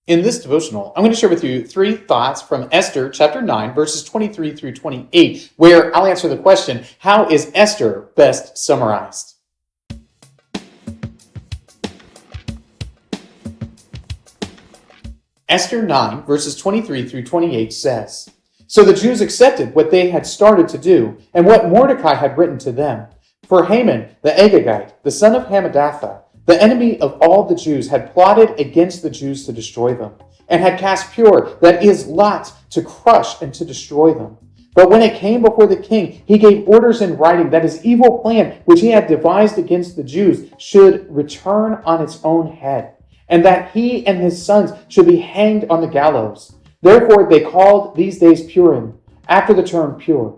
In this devotional, I'm going to share with you 3 thoughts from Esther chapter 9, verses 23 through 28, where I'll answer the question, how is Esther best summarized? Esther 9, verses 23 through 28 says, "So the Jews accepted what they had started to do and what Mordecai had written to them. For Haman the Agagite, the son of Hammedatha, the enemy of all the Jews, had plotted against the Jews to destroy them, and had cast Pur, that is, Lot, to crush and to destroy them. But when it came before the king, he gave orders in writing that his evil plan, which he had devised against the Jews, should return on its own head, and that he and his sons should be hanged on the gallows. Therefore they called these days Purim, after the term pure.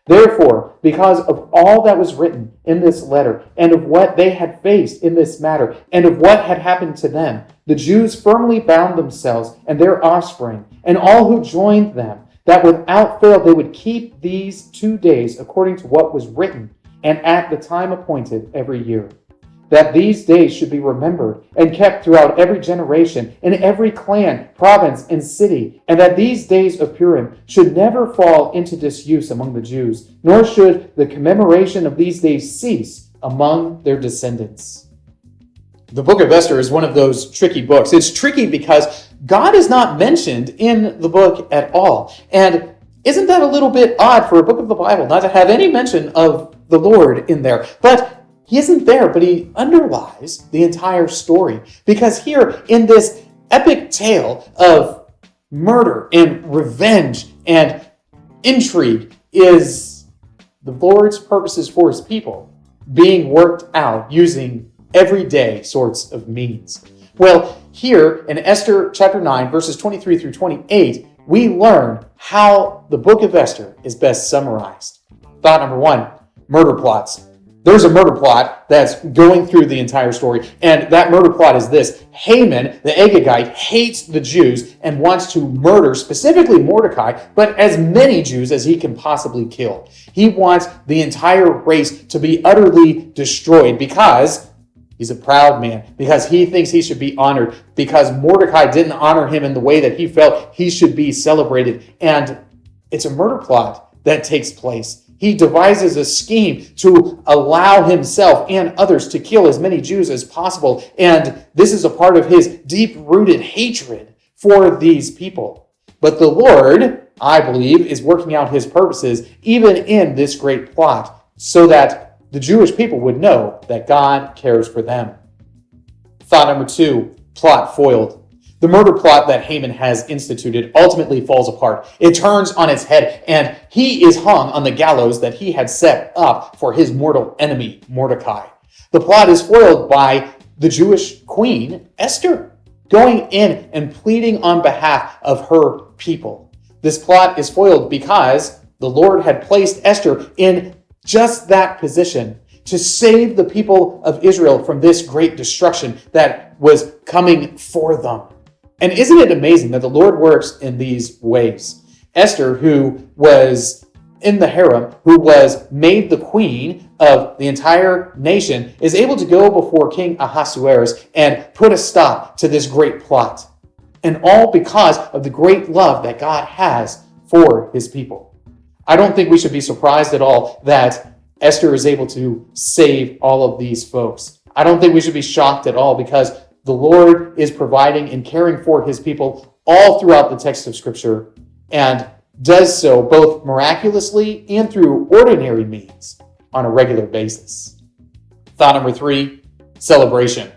Therefore, because of all that was written in this letter, and of what they had faced in this matter, and of what had happened to them, the Jews firmly bound themselves and their offspring, and all who joined them, that without fail they would keep these 2 days according to what was written, and at the time appointed every year. That these days should be remembered and kept throughout every generation, in every clan, province, and city, and that these days of Purim should never fall into disuse among the Jews, nor should the commemoration of these days cease among their descendants." The book of Esther is one of those tricky books. It's tricky because God is not mentioned in the book at all. And isn't that a little bit odd for a book of the Bible not to have any mention of the Lord in there? But he isn't there, but he underlies the entire story. Because here in this epic tale of murder and revenge and intrigue is the Lord's purposes for his people being worked out using everyday sorts of means. Well, here in Esther chapter 9, verses 23 through 28, we learn how the book of Esther is best summarized. Thought number 1, murder plots. There's a murder plot that's going through the entire story, and that murder plot is this. Haman, the Agagite, hates the Jews and wants to murder specifically Mordecai, but as many Jews as he can possibly kill. He wants the entire race to be utterly destroyed because he's a proud man, because he thinks he should be honored, because Mordecai didn't honor him in the way that he felt he should be celebrated. And it's a murder plot that takes place. He devises a scheme to allow himself and others to kill as many Jews as possible. And this is a part of his deep-rooted hatred for these people. But the Lord, I believe, is working out his purposes even in this great plot so that the Jewish people would know that God cares for them. Thought number 2, plot foiled. The murder plot that Haman has instituted ultimately falls apart. It turns on its head, and he is hung on the gallows that he had set up for his mortal enemy, Mordecai. The plot is foiled by the Jewish queen, Esther, going in and pleading on behalf of her people. This plot is foiled because the Lord had placed Esther in just that position to save the people of Israel from this great destruction that was coming for them. And isn't it amazing that the Lord works in these ways? Esther, who was in the harem, who was made the queen of the entire nation, is able to go before King Ahasuerus and put a stop to this great plot. And all because of the great love that God has for his people. I don't think we should be surprised at all that Esther is able to save all of these folks. I don't think we should be shocked at all because the Lord is providing and caring for his people all throughout the text of Scripture and does so both miraculously and through ordinary means on a regular basis. Thought number 3, celebration.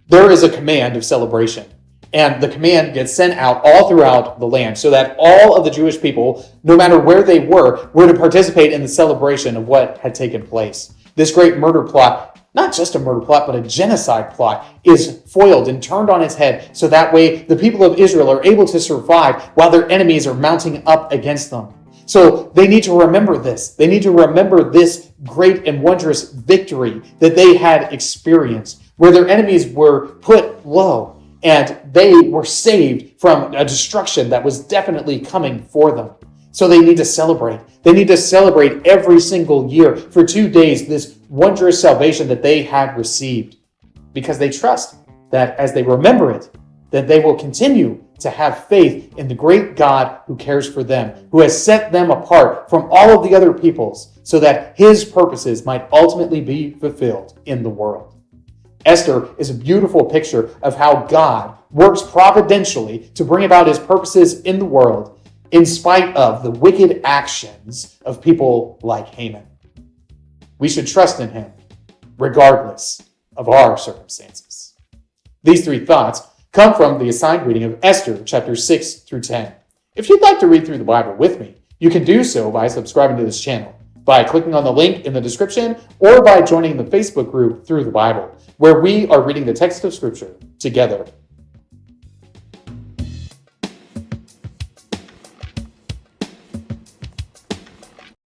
There is a command of celebration, and the command gets sent out all throughout the land so that all of the Jewish people, no matter where they were to participate in the celebration of what had taken place. This great murder plot, not just a murder plot, but a genocide plot, is foiled and turned on its head so that way the people of Israel are able to survive while their enemies are mounting up against them. So they need to remember this. They need to remember this great and wondrous victory that they had experienced, where their enemies were put low and they were saved from a destruction that was definitely coming for them. So they need to celebrate. They need to celebrate every single year for 2 days this wondrous salvation that they had received, because they trust that as they remember it, that they will continue to have faith in the great God who cares for them, who has set them apart from all of the other peoples so that his purposes might ultimately be fulfilled in the world. Esther is a beautiful picture of how God works providentially to bring about his purposes in the world in spite of the wicked actions of people like Haman. We should trust in him regardless of our circumstances. These three thoughts come from the assigned reading of Esther, chapters 6 through 10. If you'd like to read through the Bible with me, you can do so by subscribing to this channel, by clicking on the link in the description, or by joining the Facebook group Through the Bible, where we are reading the text of Scripture together